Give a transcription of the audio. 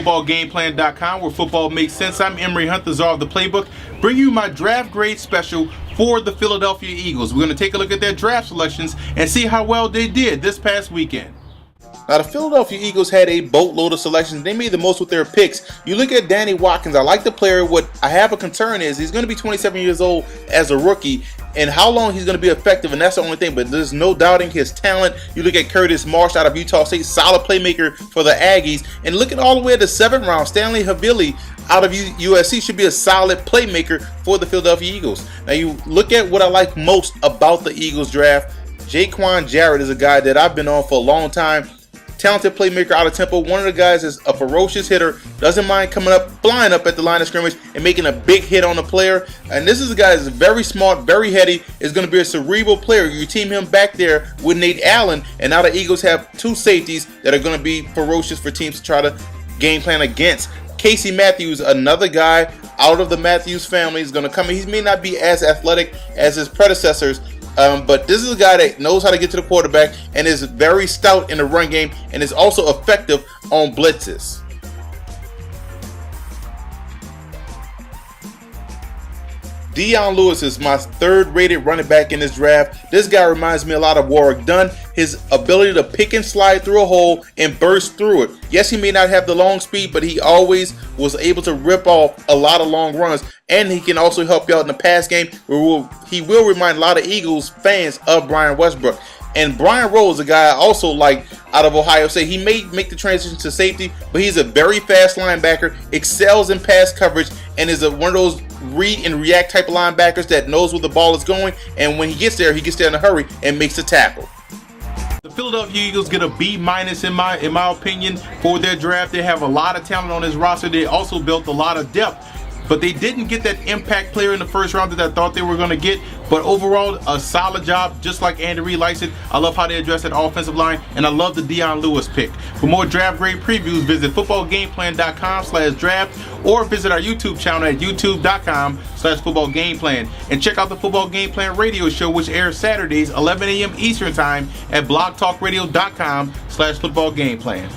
footballgameplan.com, where football makes sense. I'm Emory Hunt, the czar of the playbook, bringing you my draft grade special for the Philadelphia Eagles. We're going to take a look at their draft selections and see how well they did this past weekend. Now, the Philadelphia Eagles had a boatload of selections. They made the most with their picks. You look at Danny Watkins. I like the player. What I have a concern is he's going to be 27 years old as a rookie, and how long he's going to be effective, and that's the only thing. But there's no doubting his talent. You look at Curtis Marsh out of Utah State, solid playmaker for the Aggies. And looking all the way at the 7th round, Stanley Havili out of USC should be a solid playmaker for the Philadelphia Eagles. Now, you look at what I like most about the Eagles draft. Jaquan Jarrett is a guy that I've been on for a long time. Talented playmaker out of Temple. One of the guys is a ferocious hitter. Doesn't mind coming up, flying up at the line of scrimmage and making a big hit on the player. And this is a guy that's very smart, very heady. Is going to be a cerebral player. You team him back there with Nate Allen, and now the Eagles have two safeties that are going to be ferocious for teams to try to game plan against. Casey Matthews, another guy out of the Matthews family, is going to come in. He may not be as athletic as his predecessors, but this is a guy that knows how to get to the quarterback and is very stout in the run game and is also effective on blitzes. Dion Lewis is my 3rd rated running back in this draft. This guy reminds me a lot of Warwick Dunn. His ability to pick and slide through a hole and burst through it. Yes, he may not have the long speed, but he always was able to rip off a lot of long runs. And he can also help you out in the pass game, where he will remind a lot of Eagles fans of Brian Westbrook. And Brian Rowe is a guy I also like out of Ohio State. He may make the transition to safety, but he's a very fast linebacker, excels in pass coverage, and is one of those read and react type of linebackers that knows where the ball is going. And when he gets there in a hurry and makes a tackle. The Philadelphia Eagles get a B- in my opinion for their draft. They have a lot of talent on this roster. They also built a lot of depth, but they didn't get that impact player in the first round that I thought they were going to get. But overall, a solid job, just like Andy Reid likes it. I love how they address that offensive line, and I love the Dion Lewis pick. For more draft grade previews, visit footballgameplan.com/draft or visit our YouTube channel at youtube.com/footballgameplan. And check out the Football Game Plan radio show, which airs Saturdays, 11 a.m. Eastern Time at blogtalkradio.com/footballgameplan.